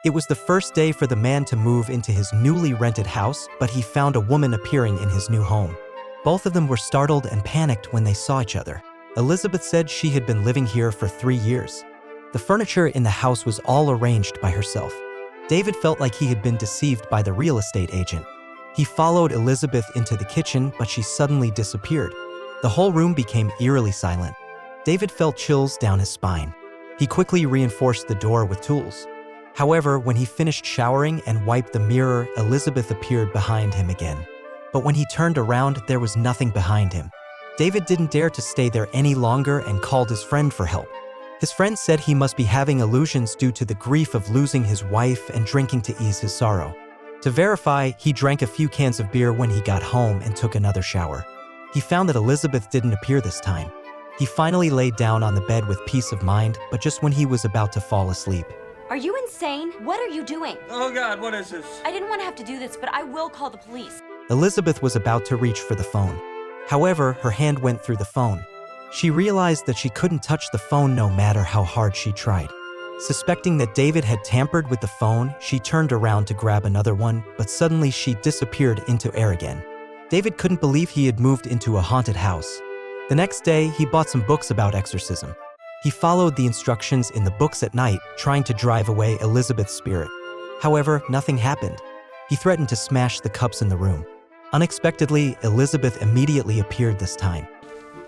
It was the first day for the man to move into his newly rented house, but he found a woman appearing in his new home. Both of them were startled and panicked when they saw each other. Elizabeth said she had been living here for 3 years. The furniture in the house was all arranged by herself. David felt like he had been deceived by the real estate agent. He followed Elizabeth into the kitchen, but she suddenly disappeared. The whole room became eerily silent. David felt chills down his spine. He quickly reinforced the door with tools. However, when he finished showering and wiped the mirror, Elizabeth appeared behind him again. But when he turned around, there was nothing behind him. David didn't dare to stay there any longer and called his friend for help. His friend said he must be having illusions due to the grief of losing his wife and drinking to ease his sorrow. To verify, he drank a few cans of beer when he got home and took another shower. He found that Elizabeth didn't appear this time. He finally laid down on the bed with peace of mind, but just when he was about to fall asleep. Are you insane? What are you doing? Oh God, what is this? I didn't want to have to do this, but I will call the police. Elizabeth was about to reach for the phone. However, her hand went through the phone. She realized that she couldn't touch the phone no matter how hard she tried. Suspecting that David had tampered with the phone, she turned around to grab another one, but suddenly she disappeared into air again. David couldn't believe he had moved into a haunted house. The next day, he bought some books about exorcism. He followed the instructions in the books at night, trying to drive away Elizabeth's spirit. However, nothing happened. He threatened to smash the cups in the room. Unexpectedly, Elizabeth immediately appeared this time.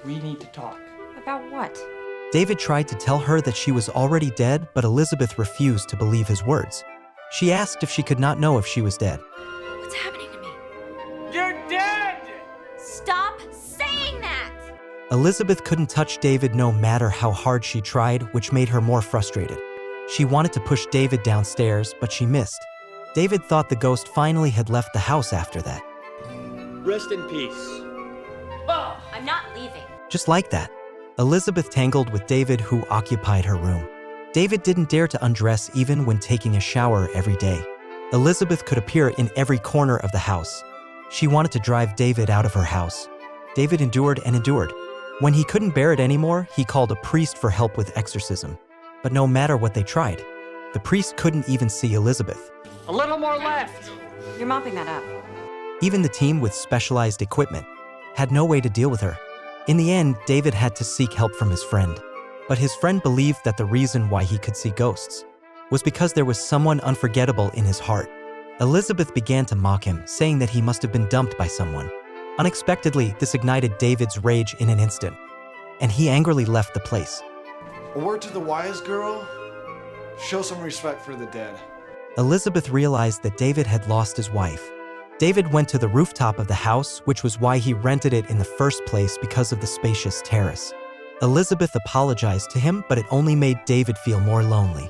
We need to talk. About what? David tried to tell her that she was already dead, but Elizabeth refused to believe his words. She asked if she could not know if she was dead. What's happening to me? You're dead! Stop saying that! Elizabeth couldn't touch David no matter how hard she tried, which made her more frustrated. She wanted to push David downstairs, but she missed. David thought the ghost finally had left the house after that. Rest in peace. Oh, I'm not leaving. Just like that, Elizabeth tangled with David, who occupied her room. David didn't dare to undress even when taking a shower every day. Elizabeth could appear in every corner of the house. She wanted to drive David out of her house. David endured and endured. When he couldn't bear it anymore, he called a priest for help with exorcism. But no matter what they tried, the priest couldn't even see Elizabeth. A little more left. You're mopping that up. Even the team with specialized equipment had no way to deal with her. In the end, David had to seek help from his friend. But his friend believed that the reason why he could see ghosts was because there was someone unforgettable in his heart. Elizabeth began to mock him, saying that he must have been dumped by someone. Unexpectedly, this ignited David's rage in an instant, and he angrily left the place. A word to the wise girl, show some respect for the dead. Elizabeth realized that David had lost his wife. David went to the rooftop of the house, which was why he rented it in the first place because of the spacious terrace. Elizabeth apologized to him, but it only made David feel more lonely.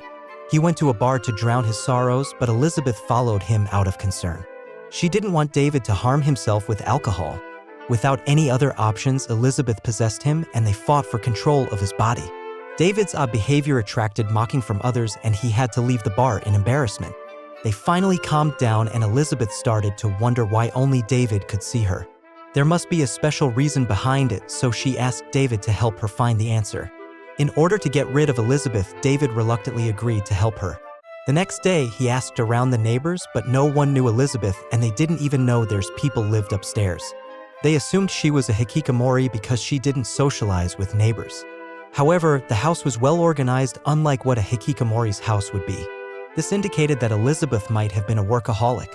He went to a bar to drown his sorrows, but Elizabeth followed him out of concern. She didn't want David to harm himself with alcohol. Without any other options, Elizabeth possessed him, and they fought for control of his body. David's odd behavior attracted mocking from others, and he had to leave the bar in embarrassment. They finally calmed down, and Elizabeth started to wonder why only David could see her. There must be a special reason behind it, so she asked David to help her find the answer. In order to get rid of Elizabeth, David reluctantly agreed to help her. The next day, he asked around the neighbors, but no one knew Elizabeth, and they didn't even know there's people lived upstairs. They assumed she was a hikikomori because she didn't socialize with neighbors. However, the house was well organized, unlike what a hikikomori's house would be. This indicated that Elizabeth might have been a workaholic.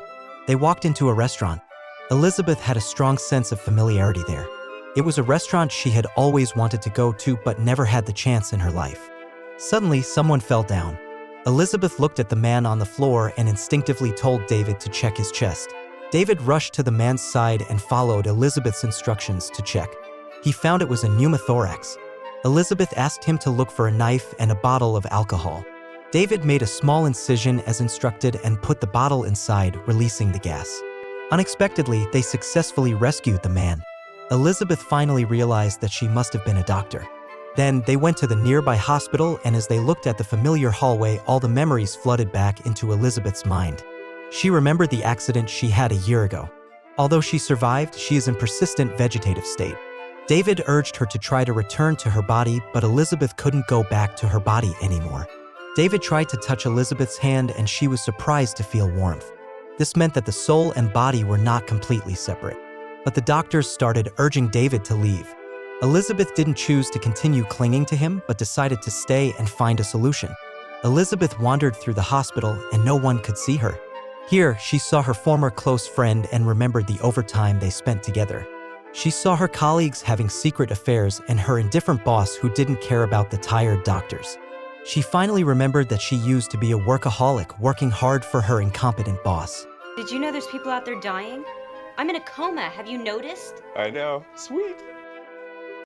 They walked into a restaurant. Elizabeth had a strong sense of familiarity there. It was a restaurant she had always wanted to go to but never had the chance in her life. Suddenly, someone fell down. Elizabeth looked at the man on the floor and instinctively told David to check his chest. David rushed to the man's side and followed Elizabeth's instructions to check. He found it was a pneumothorax. Elizabeth asked him to look for a knife and a bottle of alcohol. David made a small incision as instructed and put the bottle inside, releasing the gas. Unexpectedly, they successfully rescued the man. Elizabeth finally realized that she must have been a doctor. Then they went to the nearby hospital, and as they looked at the familiar hallway, all the memories flooded back into Elizabeth's mind. She remembered the accident she had a year ago. Although she survived, she is in persistent vegetative state. David urged her to try to return to her body, but Elizabeth couldn't go back to her body anymore. David tried to touch Elizabeth's hand and she was surprised to feel warmth. This meant that the soul and body were not completely separate. But the doctors started urging David to leave. Elizabeth didn't choose to continue clinging to him, but decided to stay and find a solution. Elizabeth wandered through the hospital and no one could see her. Here, she saw her former close friend and remembered the overtime they spent together. She saw her colleagues having secret affairs and her indifferent boss who didn't care about the tired doctors. She finally remembered that she used to be a workaholic, working hard for her incompetent boss. Did you know there's people out there dying? I'm in a coma. Have you noticed? I know. Sweet.